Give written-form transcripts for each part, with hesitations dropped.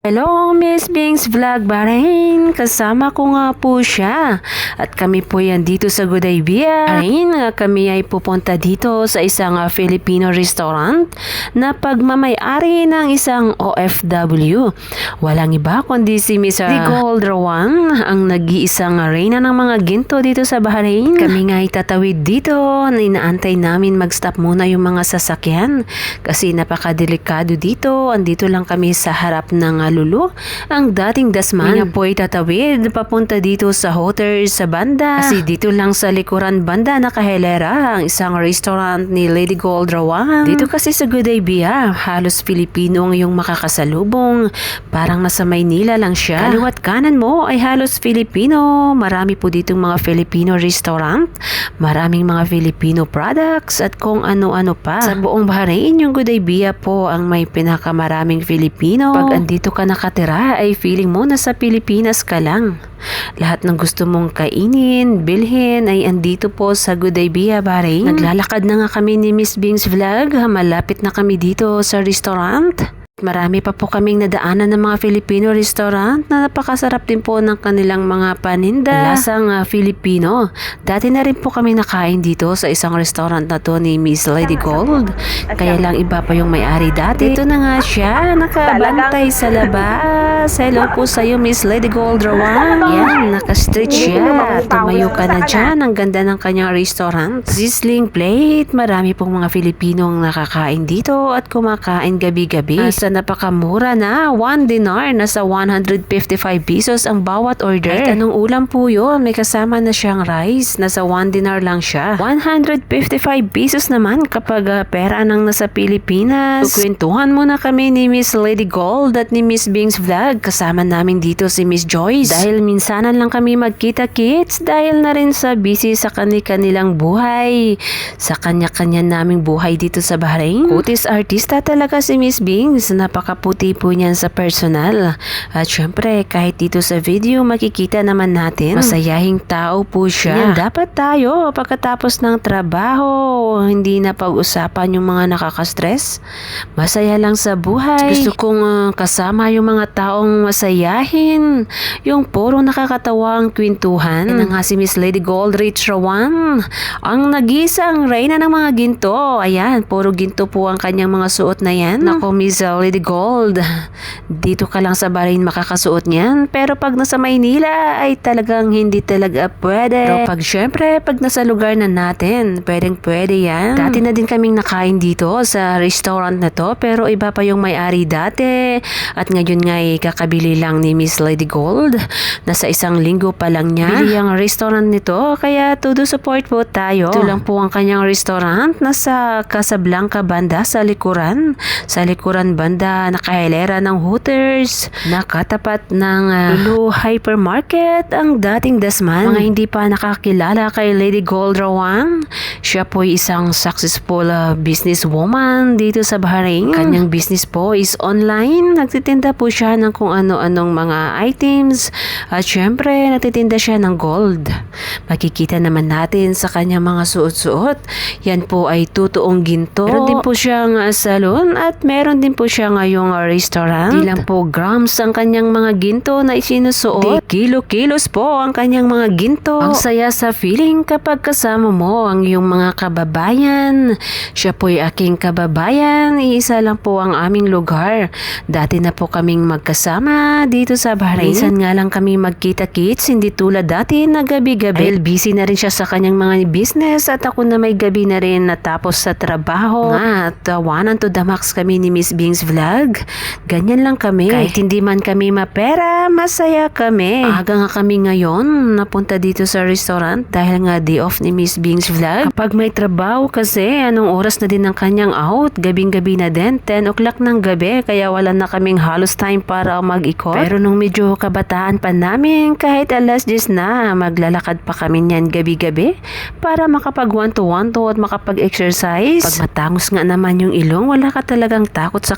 Hello, Miss Bing's Vlog Bahrain. Kasama ko nga po siya. At kami po yan dito sa Good Idea. Bahrain, kami ay pupunta dito sa isang Filipino restaurant na pagmamay-ari ng isang OFW. Walang iba kundi si Miss Gold Rawan, ang nag-iisang reyna ng mga ginto dito sa Bahrain. Kami nga ay tatawid dito. Inaantay namin mag-stop muna yung mga sasakyan kasi napakadelikado dito. Andito lang kami sa harap ng Lulu, ang dating dasman. Kanya po ay tatawid papunta dito sa hotel sa banda. Kasi dito lang sa likuran banda nakahelera ang isang restaurant ni Lady Gold Rawan. Dito kasi sa Good Idea, halos Filipino ang iyong makakasalubong. Parang nasa Maynila lang siya. Kaliwat kanan mo ay halos Filipino. Marami po ditong mga Filipino restaurant. Maraming mga Filipino products at kung ano-ano pa. Sa buong Bahrain, yung Good Idea po ang may pinakamaraming Filipino. Pag andito ka nakatira ay feeling mo na sa Pilipinas ka lang. Lahat ng gusto mong kainin, bilhin ay andito po sa Good Idea Bahrain. Naglalakad na nga kami ni Miss Bing's Vlog. Malapit na kami dito sa restaurant. Marami pa po kaming nadaanan ng mga Filipino restaurant na napakasarap din po ng kanilang mga paninda. Lasang Filipino. Dati na rin po kami nakain dito sa isang restaurant na to ni Miss Lady Gold. Kaya lang iba pa yung may-ari dati. Ito na nga siya, nakabantay sa labas. Hello po sa iyo, Miss Lady Gold Rawan. Yan, naka-stretch siya. Tumayo ka na dyan. Ang ganda ng kanyang restaurant. Sizzling plate. Marami pong mga Filipinong nakakain dito at kumakain gabi-gabi. Sa napakamura na 1 dinar, nasa 155 pesos ang bawat order. At anong ulam po yun? May kasama na siyang rice, nasa 1 dinar lang siya. 155 pesos naman kapag pera nang nasa Pilipinas. Kukwentuhan muna kami ni Miss Lady Gold at ni Miss Bing's Vlog. Kasama namin dito si Miss Joyce. Dahil minsanan lang kami magkita-kits dahil na rin sa busy sa kanilang buhay. Sa kanya-kanya naming buhay dito sa Bahrain. Kutis artista talaga si Miss Bing's. Napakaputi po niyan sa personal. At syempre, kahit dito sa video, makikita naman natin, masayahing tao po siya. Yan, dapat tayo, pagkatapos ng trabaho, hindi na pag-usapan yung mga nakaka-stress. Masaya lang sa buhay. Gusto kong kasama yung mga taong masayahin. Yung puro nakakatawa ang kwentuhan. Yan nga si Miss Lady Gold Rich Rawan. Ang nag-isang reyna ng mga ginto. Ayan, puro ginto po ang kanyang mga suot na yan. Nako, Miss Lady Gold, dito ka lang sa Bahrain makakasuot niyan. Pero pag nasa Maynila ay talagang hindi talaga pwede. Pero syempre, pag nasa lugar na natin, pwede yan. Dati na din kaming nakain dito sa restaurant na to, pero iba pa yung may-ari dati. At ngayon nga ay kakabili lang ni Miss Lady Gold. Nasa isang linggo pa lang niya. Bili ang restaurant nito, kaya todo support po tayo. Ito lang po ang kanyang restaurant. Nasa Casablanca banda sa likuran. Sa likuran banda, nakahilera ng Hooters, nakatapat ng Lulu Hypermarket, ang dating dasman. Mga hindi pa nakakilala kay Lady Gold Rawan, siya po ay isang successful businesswoman dito sa Bahrain. Kanyang business po is online. Nagtitinda po siya ng kung ano-anong mga items at syempre nagtitinda siya ng gold. Makikita naman natin sa kanyang mga suot-suot. Yan po ay totoong ginto. Meron din po siyang salon at meron din po siya ngayong restaurant. Di lang po grams ang kanyang mga ginto na isinusuot. Kilo-kilos po ang kanyang mga ginto. Ang saya sa feeling kapag kasama mo ang iyong mga kababayan. Siya po ay aking kababayan. Iisa lang po ang aming lugar. Dati na po kaming magkasama dito sa Bahrain. Minsan nga lang kami magkita-kits. Hindi tulad dati na gabi-gabi. Busy na rin siya sa kanyang mga business at ako na may gabi na rin natapos sa trabaho. At tawanan to the max kami ni Miss Bing's Vlog. Ganyan lang kami. Kahit hindi man kami mapera, masaya kami. Aga nga kami ngayon napunta dito sa restaurant dahil nga day off ni Miss Bing's Vlog. Kapag may trabaho kasi, anong oras na din ang kanyang out? Gabing-gabi na din, 10 o'clock ng gabi, kaya wala na kaming halos time para mag-ikot. Pero nung medyo kabataan pa namin, kahit alas 10 na, maglalakad pa kami niyan gabi-gabi para makapag one to at makapag-exercise. Pag matangos nga naman yung ilong, wala ka talagang takot sa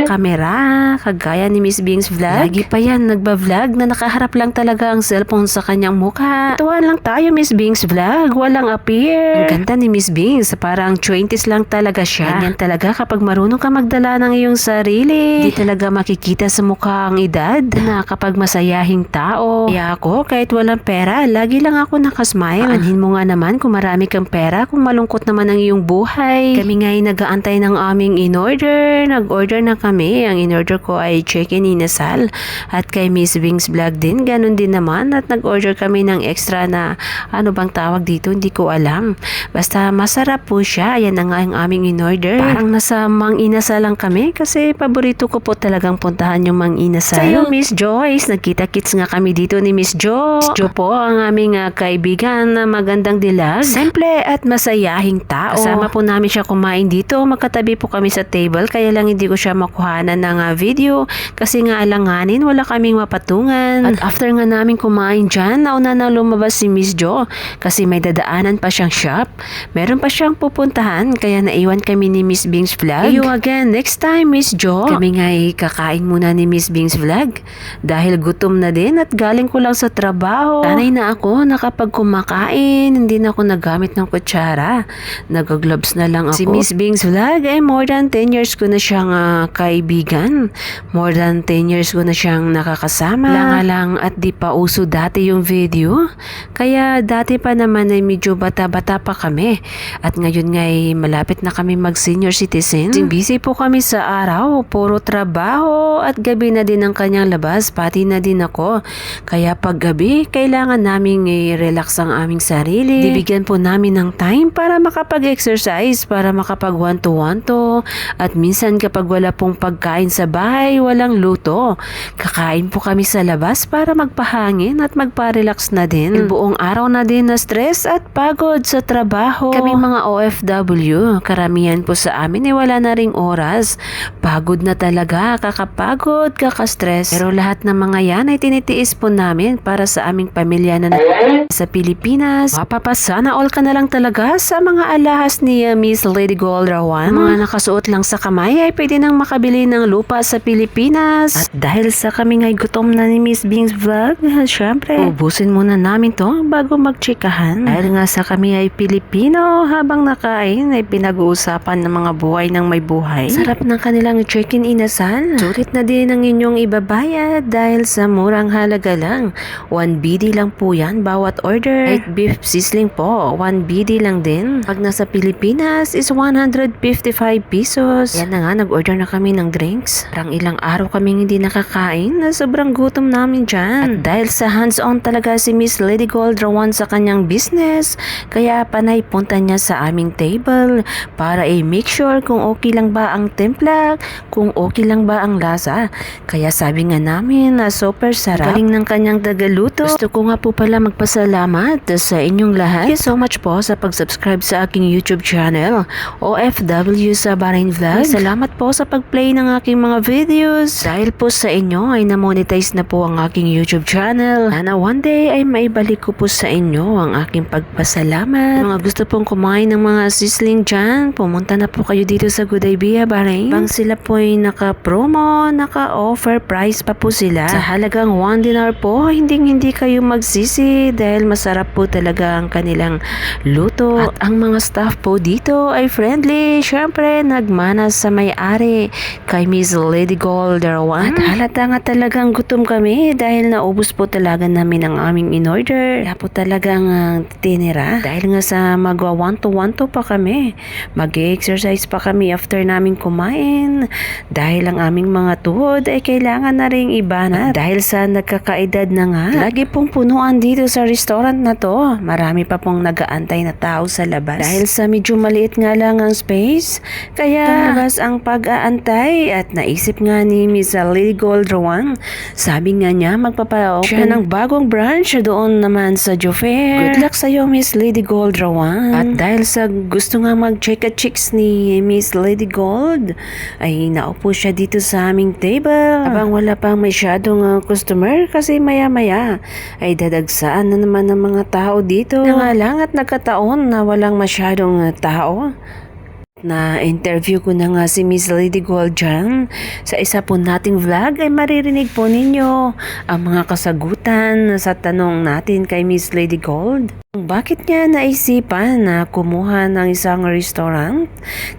camera, kagaya ni Miss Bing's vlog. Lagi pa yan nagba-vlog na nakaharap lang talaga ang cellphone sa kanyang mukha. Tuwan lang tayo Miss Bing's vlog, walang appear. Ang ganda ni Miss Bing's, parang 20s lang talaga siya. Ganyan talaga kapag marunong ka magdala ng iyong sarili. Hindi talaga makikita sa mukha ang edad na kapag masayahing tao. Kaya ako, kahit walang pera, lagi lang ako nakasmile. Anhin mo nga naman kung marami kang pera, kung malungkot naman ang iyong buhay. Kami nga ay nag-aantay ng aming in-order. Nag-order na kami. Ang in-order ko ay chicken inasal. At kay Miss Bing's vlog din, ganun din naman. At nag-order kami ng extra na ano bang tawag dito, hindi ko alam. Basta masarap po siya. Yan na nga ang aming in-order. Parang nasa Mang Inasal lang kami kasi paborito ko po talagang puntahan yung Mang Inasal. Sa'yo Miss Joyce, nagkita-kits nga kami dito ni Miss Jo. Miss Jo po ang aming kaibigan na magandang dilag. Simple at masayahing tao. Kasama po namin siya kumain dito. Magkatabi po kami sa table kaya lang hindi ko siya makuhanan ng video kasi nga alanganin wala kaming mapatungan. At after nga namin kumain dyan, nauna na lumabas si Miss Jo kasi may dadaanan pa siyang shop. Meron pa siyang pupuntahan kaya naiwan kami ni Miss Bing's vlog. See you again next time Miss Jo. Kami nga ay kakain muna ni Miss Bing's vlog dahil gutom na din at galing ko lang sa trabaho. Sanay na ako na kapag kumakain hindi na ako nagamit ng kutsara. Nag-gloves na lang ako. Si Miss Bing's vlog ay more than 10 years ko na siyang kaibigan. More than 10 years ko na siyang nakakasama. Lang at di pa uso dati yung video. Kaya dati pa naman ay medyo bata-bata pa kami. At ngayon nga ay malapit na kami mag-senior citizen. Busy po kami sa araw. Puro trabaho at gabi na din ang kanyang labas. Pati na din ako. Kaya pag gabi, kailangan naming i-relax ang aming sarili. Dibigyan po namin ng time para makapag-exercise, para makapag-one-to-one-to. At minsan kapag wala pong pagkain sa bahay, walang luto. Kakain po kami sa labas para magpahangin at magpa-relax na din. Buong araw na din na stress at pagod sa trabaho. Kaming mga OFW, karamihan po sa amin ay wala na ring oras. Pagod na talaga, kakapagod, kakastress. Pero lahat ng mga yan ay tinitiis po namin para sa aming pamilya na sa Pilipinas. Mapapasana all ka na lang talaga sa mga alahas ni Miss Lady Gold Rawan. Mga nakasuot lang sa kamay ay pwede nang makabili ng lupa sa Pilipinas. At dahil sa kami nga'y gutom na ni Miss Bing's vlog, syempre, ubusin muna namin to bago magchikahan. Dahil nga sa kami ay Pilipino, habang nakain ay pinag-uusapan ng mga buhay ng may buhay. Sarap ng kanilang chicken inasal. Sulit na din ang inyong ibabayad dahil sa murang halaga lang. 1 BD lang po yan bawat order. At beef sizzling po, 1 BD lang din. Pag nasa Pilipinas is 155 pesos. Yan na nga, nag-order na kami ng drinks. Parang ilang araw kaming hindi nakakain na sobrang gutom namin dyan. At dahil sa hands-on talaga si Miss Lady Gold Rawan sa kanyang business, kaya panay punta niya sa aming table para make sure kung okay lang ba ang timpla, kung okay lang ba ang lasa. Kaya sabi nga namin na super sarap. Galing ng kanyang tagaluto. Gusto ko nga po pala magpasalamat sa inyong lahat. Thank you so much po sa pag-subscribe sa aking YouTube channel, OFW sa Bahrain Vlog. Salamat po sa pag-play ng aking mga videos. Dahil po sa inyo ay na-monetize na po ang aking YouTube channel. Sana one day ay maibalik ko po sa inyo ang aking pagpasalamat. Mga gusto pong kumain ng mga sizzling dyan, pumunta na po kayo dito sa Good Idea Bahrain. Bang sila po ay naka-promo, naka-offer price pa po sila. Sa halagang 1 dinar po, hindi kayo magsisi dahil masarap po talaga ang kanilang luto. At ang mga staff po dito ay friendly. Syempre, nagmana sa may-ari kay Miss Lady Gold Rawan. At halata nga talagang gutom kami dahil naubos po talaga namin ang aming in-order. Kaya po talagang tinira. Dahil nga sa magwa one-to-one-to pa kami. Mag-exercise pa kami after namin kumain. Dahil ang aming mga tuhod ay kailangan na ring ibanat. Dahil sa nagkakaedad na nga, lagi pong punuan dito sa restaurant na to. Marami pa pong nag-aantay na tao sa labas. Dahil sa medyo maliit nga lang ang space, kaya labas ang pag-aantay at naisip nga ni Miss Lady Gold Rawan. Sabi nga niya magpapa-open siya ng bagong branch doon naman sa Jofair. Good luck sa'yo Miss Lady Gold Rawan. At dahil sa gusto nga mag-check-a-chicks ni Miss Lady Gold, ay naupo siya dito sa aming table. Habang wala pang masyadong customer kasi maya-maya ay dadagsaan na naman ng mga tao dito. Na nga lang at nagkataon na walang masyadong tao. Na interview ko na nga si Miss Lady Gold dyan. Sa isa po nating vlog ay maririnig po ninyo ang mga kasagutan sa tanong natin kay Miss Lady Gold. Bakit niya naisipan na kumuha ng isang restaurant?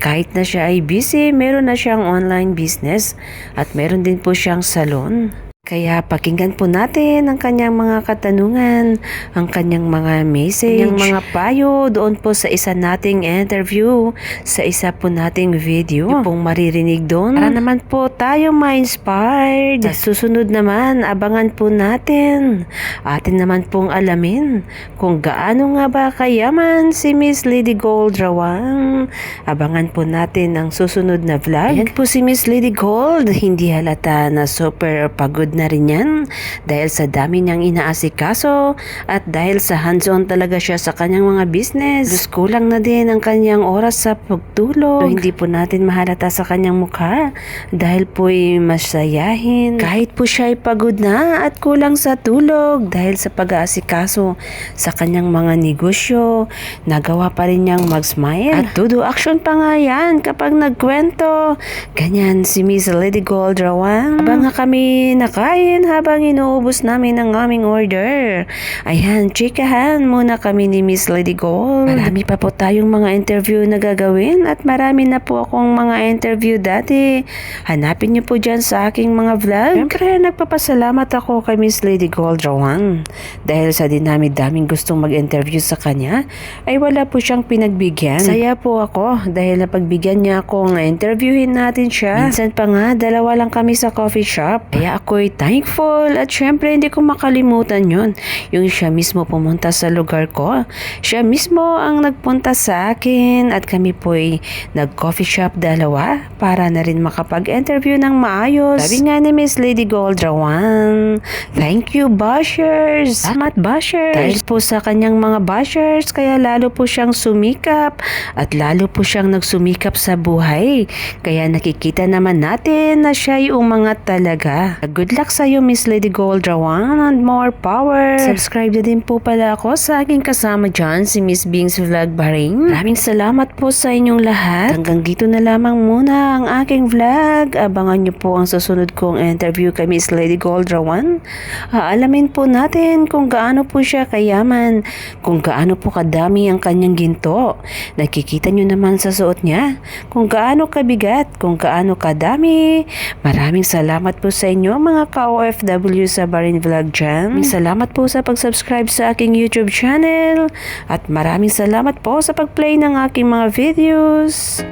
Kahit na siya ay busy, meron na siyang online business at meron din po siyang salon. Kaya pakinggan po natin ang kanyang mga katanungan, ang kanyang mga message, ang mga payo doon po sa isa nating interview, sa isa po nating video. Yung pong maririnig doon para naman po tayo ma-inspired. Sa susunod naman, abangan po natin. Atin naman pong alamin kung gaano nga ba kayaman si Miss Lady Gold Rawang. Abangan po natin ang susunod na vlog. Ayan po si Miss Lady Gold, hindi halata na super pagod na rin yan dahil sa dami niyang inaasikaso at dahil sa hands-on talaga siya sa kanyang mga business. Kulang na din ang kanyang oras sa pagtulog. So, hindi po natin mahalata sa kanyang mukha dahil po'y masayahin. Kahit po siya ay pagod na at kulang sa tulog dahil sa pag-aasikaso sa kanyang mga negosyo, nagawa pa rin niyang mag-smile. At do action pa nga yan kapag nagkwento. Ganyan si Miss Lady Gold Rawang. Habang nga kami nakain, habang inuubos namin ang aming order. Ayan, chikahan muna kami ni Miss Lady Gold. Marami pa po tayong mga interview na gagawin at marami na po akong mga interview dati. Hanapin niyo po dyan sa aking mga vlog. Siyempre, nagpapasalamat ako kay Miss Lady Gold Rawang. Dahil sa dinami-daming gustong mag-interview sa kanya, ay wala po siyang pinagbigyan. Saya po ako dahil napagbigyan niya akong interviewin natin siya. Minsan pa nga, dalawa lang kami sa coffee shop. Kaya ako'y thankful at syempre hindi ko makalimutan yun. Yung siya mismo pumunta sa lugar ko. Siya mismo ang nagpunta sa akin at kami po'y nag-coffee shop dalawa para na rin makapag-interview ng maayos. Sabi nga ni Miss Lady Gold Rawang, thank you bashers! Salamat bashers! Dahil po sa kanyang mga bashers, kaya lalo po siyang sumikap at lalo po siyang nagsumikap sa buhay. Kaya nakikita naman natin na siya'y umangat talaga. Good luck sa iyo, Miss Lady Gold Rawang, and more power. Subscribe na din po pala ako sa aking kasama dyan, si Miss Bings Vlog Bahrain. Maraming salamat po sa inyong lahat. Hanggang dito na lamang muna ang aking vlog. Abangan niyo po ang susunod kong interview kay Miss Lady Gold Rawang. Aalamin po natin kung gaano po siya kayaman, kung gaano po kadami ang kanyang ginto. Nakikita niyo naman sa suot niya kung gaano kabigat, kung gaano kadami. Maraming salamat po sa inyo mga ka-OFW sa Bahrain Vlog dyan. Salamat po sa pag-subscribe sa aking YouTube channel at maraming salamat po sa pag-play ng aking mga videos.